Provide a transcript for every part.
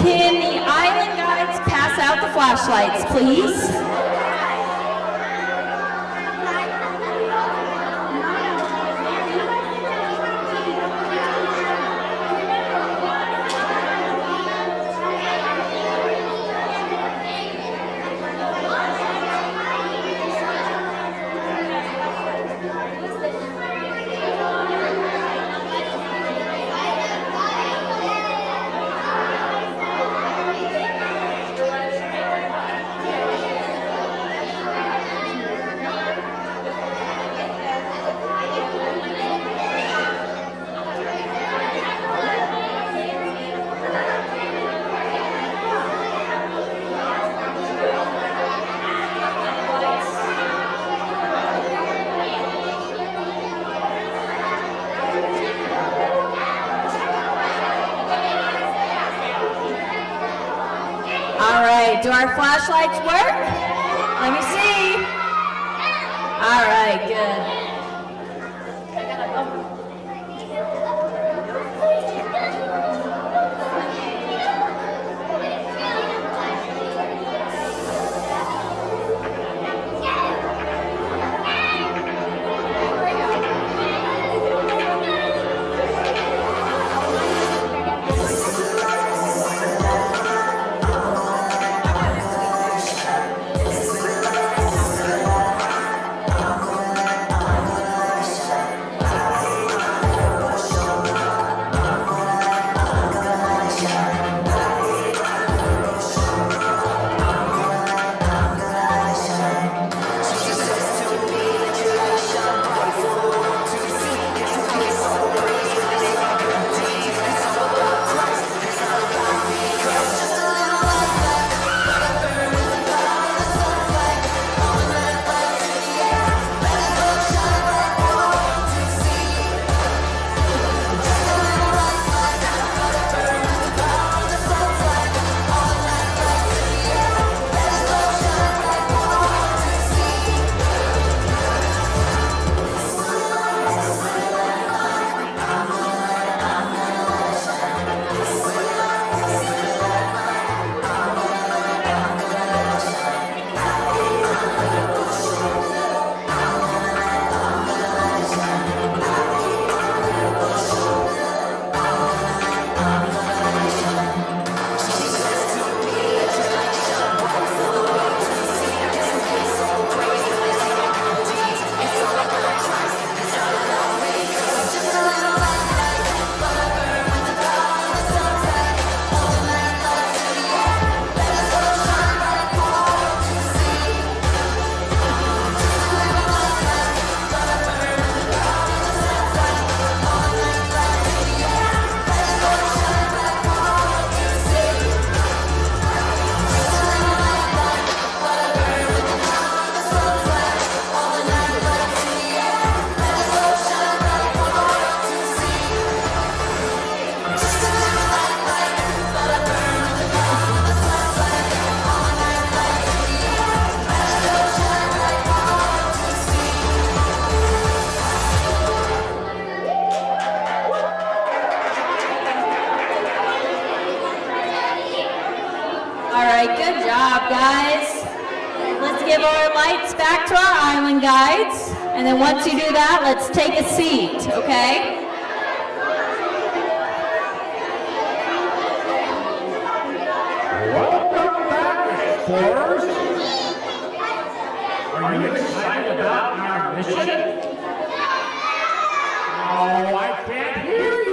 Can the island guides pass out the flashlights, please? Do our flashlights work? Let me see. All right, good. Good job, guys. Let's give our lights back to our island guides. And then once you do that, let's take a seat, okay? Welcome back, explorers. Are you excited about our mission? Oh, I can't hear you.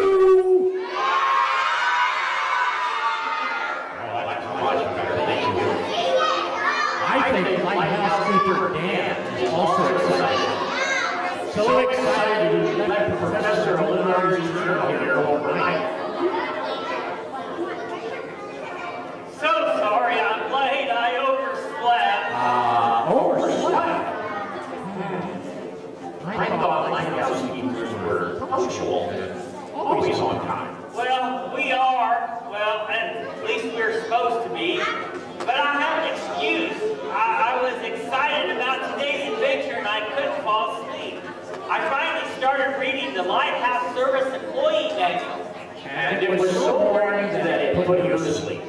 I think Lighthouse Keeper Dan is also excited. So excited he let Professor Lenard's journal here overnight. So sorry I'm late. I overslept. Overslept? I thought Lighthouse Keepers were punctual and always on time. Well, we are. Well, at least we're supposed to be. But I have an excuse. I was excited about today's adventure and I couldn't fall asleep. I finally started reading the Lighthouse Service Employee Manual. And it was so boring that it put you to sleep.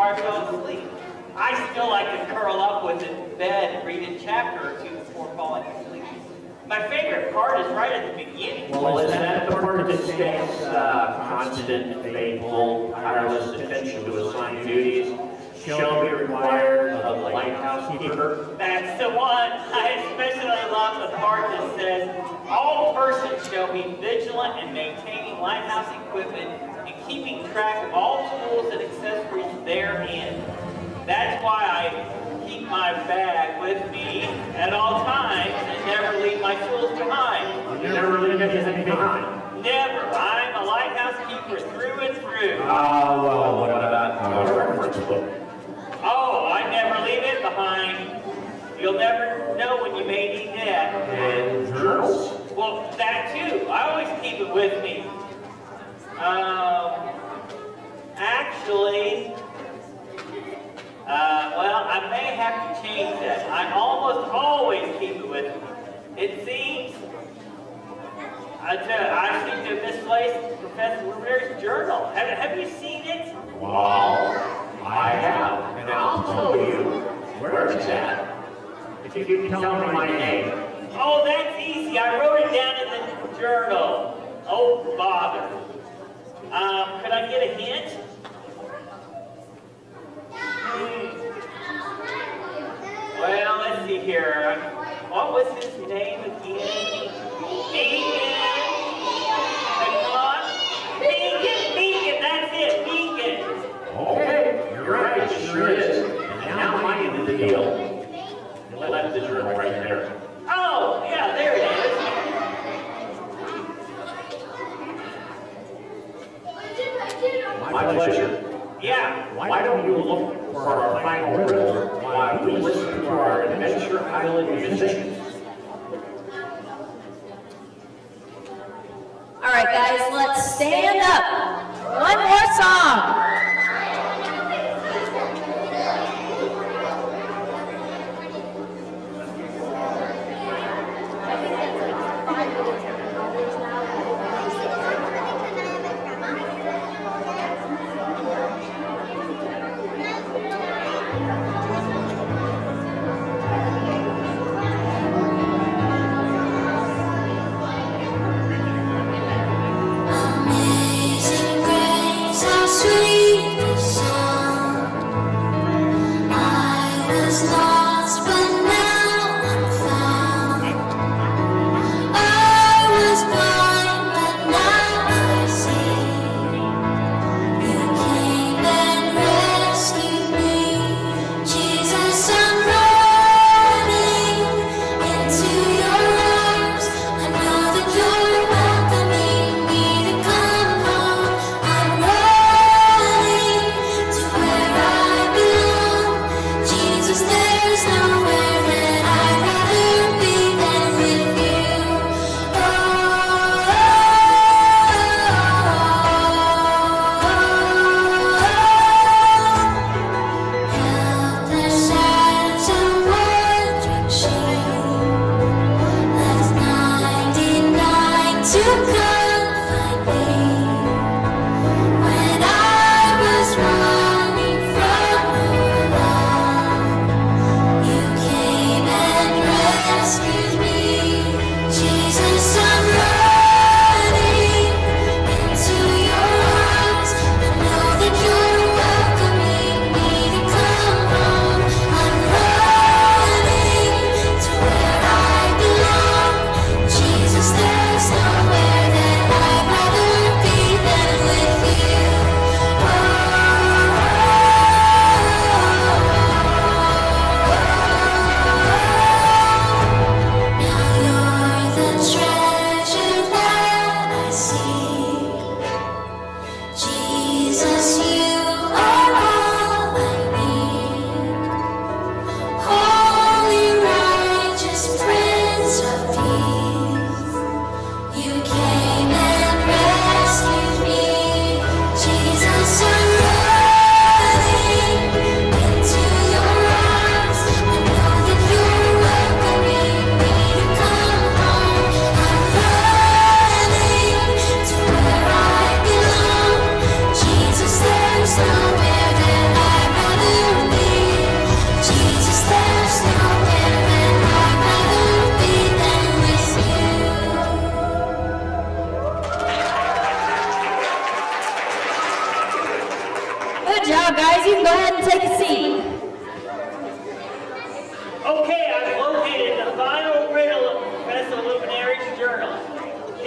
before I fell asleep. I still like to curl up with it in bed and read a chapter or two before falling asleep. My favorite part is right at the beginning. Well, is that the part that states constant, faithful, tireless attention to assigned duties shall be required of the lighthouse keeper? That's the one. I especially love the part that says, all persons shall be vigilant in maintaining lighthouse equipment and keeping track of all tools and accessories therein. That's why I keep my bag with me at all times and never leave my tools behind. You never leave anything behind. Never. I'm a lighthouse keeper through and through. Well, what about the reference book? Oh, I never leave it behind. You'll never know when you may need that. And journals? Well, that too. I always keep it with me. Actually, well, I may have to change that. I almost always keep it with me. It seems, I seem to have misplaced Professor Rivera's journal. Have you seen it? Well, I have, and I'll tell you where it's at. If you can tell me my name. Oh, that's easy. I wrote it down in the journal. Oh, bother. Could I get a hint? Well, let's see here. What was his name again? Beacon, that's it, Beacon. Okay, you're right, it sure is. And now I end the deal. You left the journal right there. Oh, yeah, there it is. My pleasure. Yeah. Why don't you look for our final riddle while we listen to our Adventure Island musicians? All right, guys, let's stand up. One more song. Amazing grace, how sweet the sound. I was lost, but now I'm found. I was blind, but now I see. You came and rescued me. Jesus, I'm running into your arms. I know that you're welcoming me to come home. I'm running to where I belong. Jesus, there's nowhere that I'd rather be than with you. Helpless as a wandering sheep, left 99 to come find me. When I was running from your love, you came and rescued me. Jesus, I'm running into your arms. I know that you're welcoming me to come home. I'm running to where I belong. Jesus, there's nowhere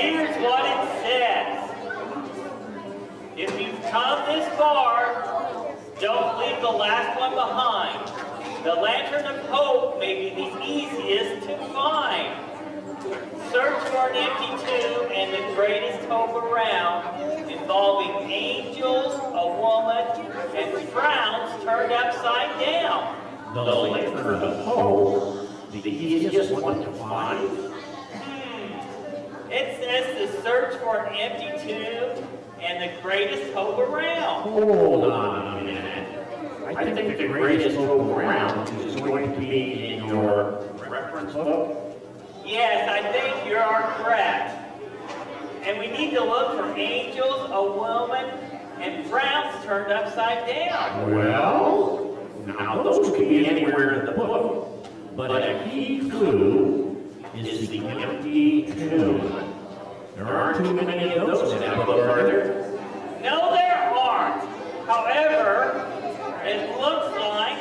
Here's what it says. If you've come this far, don't leave the last one behind. The lantern of hope may be the easiest to find. Search for an empty tomb and the greatest hope around, involving angels, a woman, and frowns turned upside down. The lantern of hope, the easiest one to find. It says to search for an empty tomb and the greatest hope around. Hold on a minute. I think the greatest hope around is going to be in your reference book. Yes, I think you are correct. And we need to look for angels, a woman, and frowns turned upside down. Well, now those could be anywhere in the book, but a key clue is the empty tomb. There aren't too many of those in that book, are there? No, there aren't. However, it looks like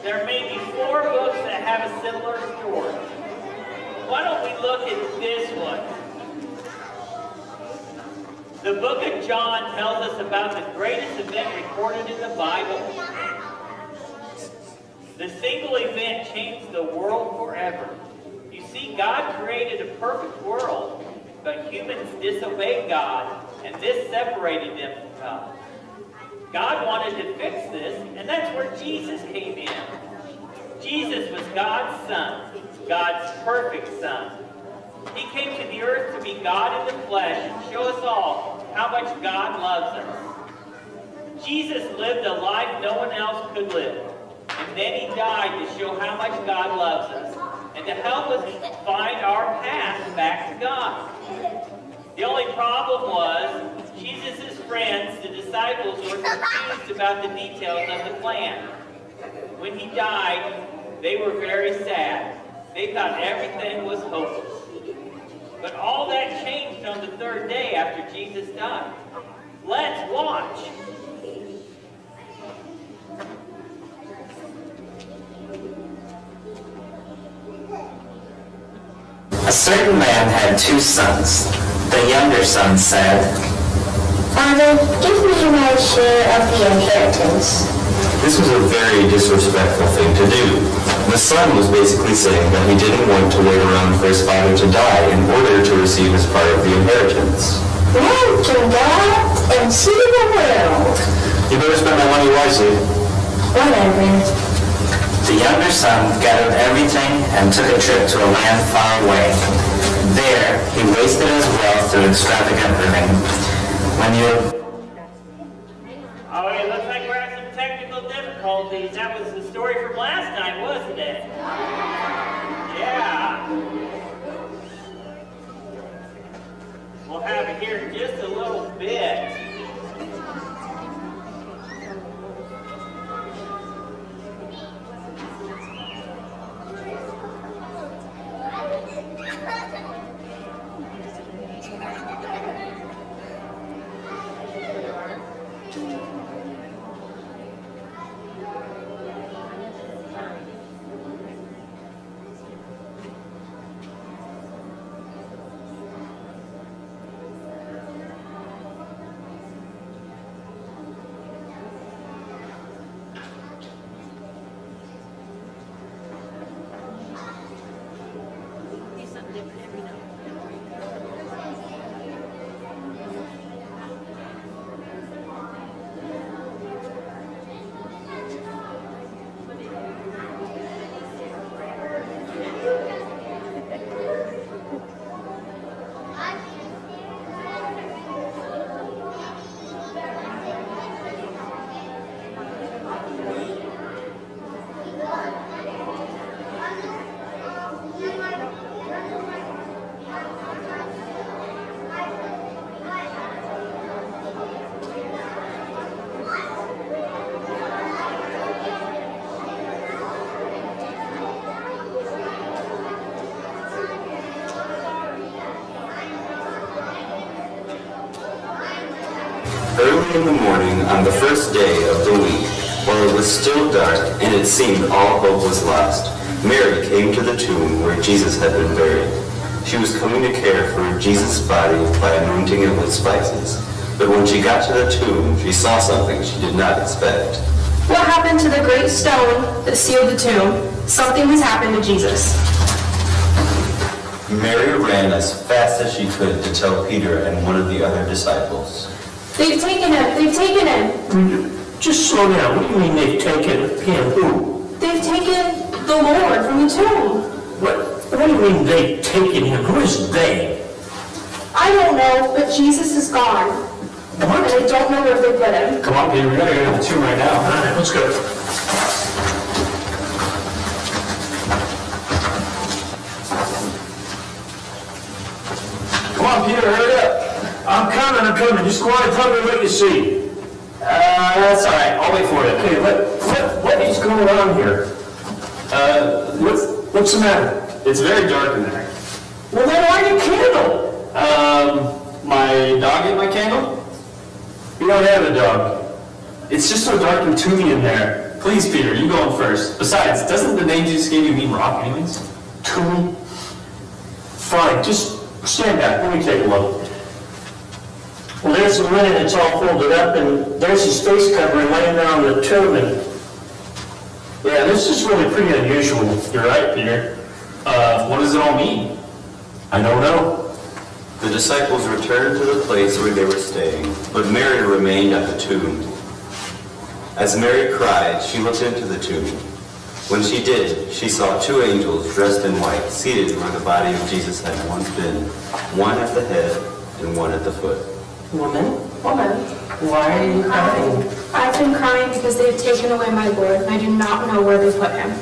there may be 4 books that have a similar story. Why don't we look at this one? The book of John tells us about the greatest event recorded in the Bible. The single event changed the world forever. You see, God created a perfect world, but humans disobeyed God, and this separated them from God. God wanted to fix this, and that's where Jesus came in. Jesus was God's Son, God's perfect Son. He came to the earth to be God in the flesh and show us all how much God loves us. Jesus lived a life no one else could live, and then he died to show how much God loves us and to help us find our path back to God. The only problem was Jesus' friends, the disciples, were confused about the details of the plan. When he died, they were very sad. They thought everything was hopeless. But all that changed on the 3rd day after Jesus died. Let's watch. A certain man had 2 sons. The younger son said, "Father, give me my share of the inheritance." This was a very disrespectful thing to do. The son was basically saying that he didn't want to wait around for his father to die in order to receive his part of the inheritance. Now to go out and see the world. You better spend my money wisely. Whatever. The younger son gathered everything and took a trip to a land far away. There, he wasted his wealth through extravagant living. Oh, it looks like we're having some technical difficulties. That was the story from last night, wasn't it? Yeah. We'll have it here in just a little bit. Early in the morning on the first day of the week, while it was still dark and it seemed all hope was lost, Mary came to the tomb where Jesus had been buried. She was coming to care for Jesus' body by anointing it with spices. But when she got to the tomb, she saw something she did not expect. What happened to the great stone that sealed the tomb? Something has happened to Jesus. Mary ran as fast as she could to tell Peter and one of the other disciples. They've taken him! They've taken him! Just slow down. What do you mean they've taken him? Who? They've taken the Lord from the tomb. What do you mean they've taken him? Who is they? I don't know, but Jesus is gone. What? And I don't know where they put him. Come on, Peter. We gotta go to the tomb right now. All right, let's go. Come on, Peter, hurry up. I'm coming. Just go on and tell me what you see. That's all right. I'll wait for you. Okay, what is going on here? What's the matter? It's very dark in there. Well, then why your candle? My dog ate my candle? You don't have a dog. It's just so dark and toony in there. Please, Peter, you go in first. Besides, doesn't the name Jesus gave you mean rock anyways? Tommy? Fine, just stand back. Let me take a look. Well, there's the linen. It's all folded up, and there's his face covering laying there on the tomb. And yeah, this is really pretty unusual. You're right, Peter. What does it all mean? I don't know. The disciples returned to the place where they were staying, but Mary remained at the tomb. As Mary cried, she looked into the tomb. When she did, she saw two angels dressed in white, seated where the body of Jesus had once been, one at the head and one at the foot. Woman, why are you crying? I've been crying because they've taken away my Lord, and I do not know where they put him.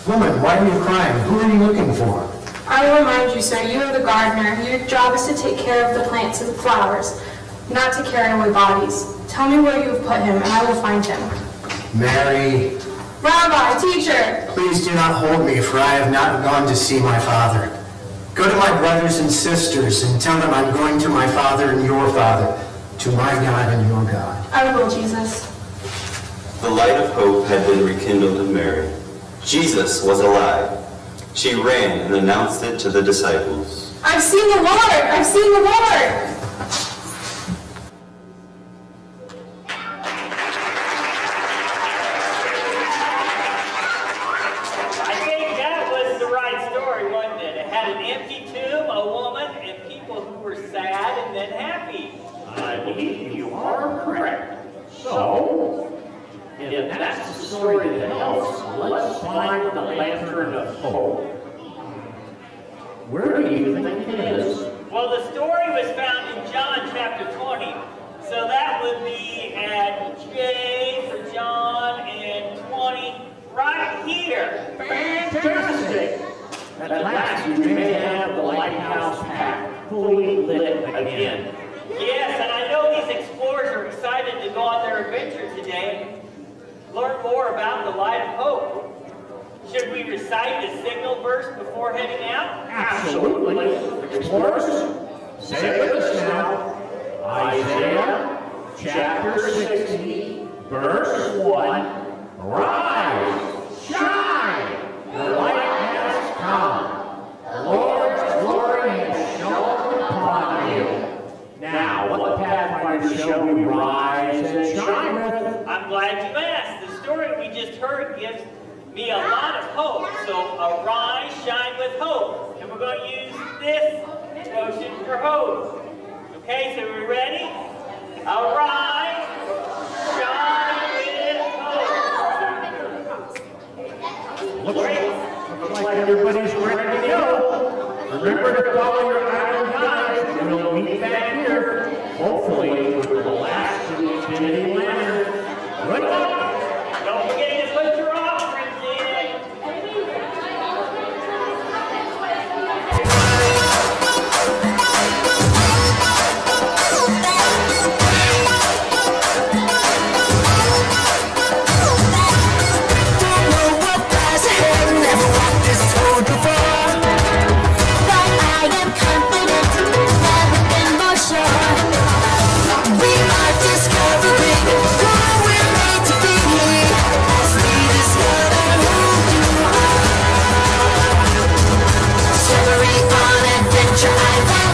Woman, why are you crying? Who are you looking for? I will remind you, sir, you are the gardener. Your job is to take care of the plants and the flowers, not to carry away bodies. Tell me where you have put him, and I will find him. Mary. Rabbi, teacher! Please do not hold me, for I have not gone to see my Father. Go to my brothers and sisters and tell them I'm going to my Father and your Father, to my God and your God. I will, Jesus. The light of hope had been rekindled in Mary. Jesus was alive. She ran and announced it to the disciples. I've seen the Lord! I've seen the Lord! I think that was the right story, wasn't it? It had an empty tomb, a woman, and people who were sad and then happy. I believe you are correct. So, if that's the story that helps, let's find the lantern of hope. Where do you think it is? Well, the story was found in John chapter 20. So that would be at J for John and 20, right here. Fantastic! At last we may have the lighthouse packed, fully lit again. Yes, and I know these explorers are excited to go on their adventure today. Learn more about the light of hope. Should we recite the signal verse before heading out? Absolutely. Explorers, say it with us now. Isaiah chapter 60, verse 1. Rise, shine, the light has come. The Lord's glory has shone upon you. Now, what pathfinder shall we rise and shine with? I'm glad you asked. The story we just heard gives me a lot of hope. So arise, shine with hope. And we're going to use this motion for hope. Okay, so we're ready? Arise, shine with hope. Looks like everybody's ready to go. Remember to follow your iron guides, and we'll meet back here, hopefully with the last of the Infinity Lantern. Good luck! Don't forget to put your offerings in. But I am confident. I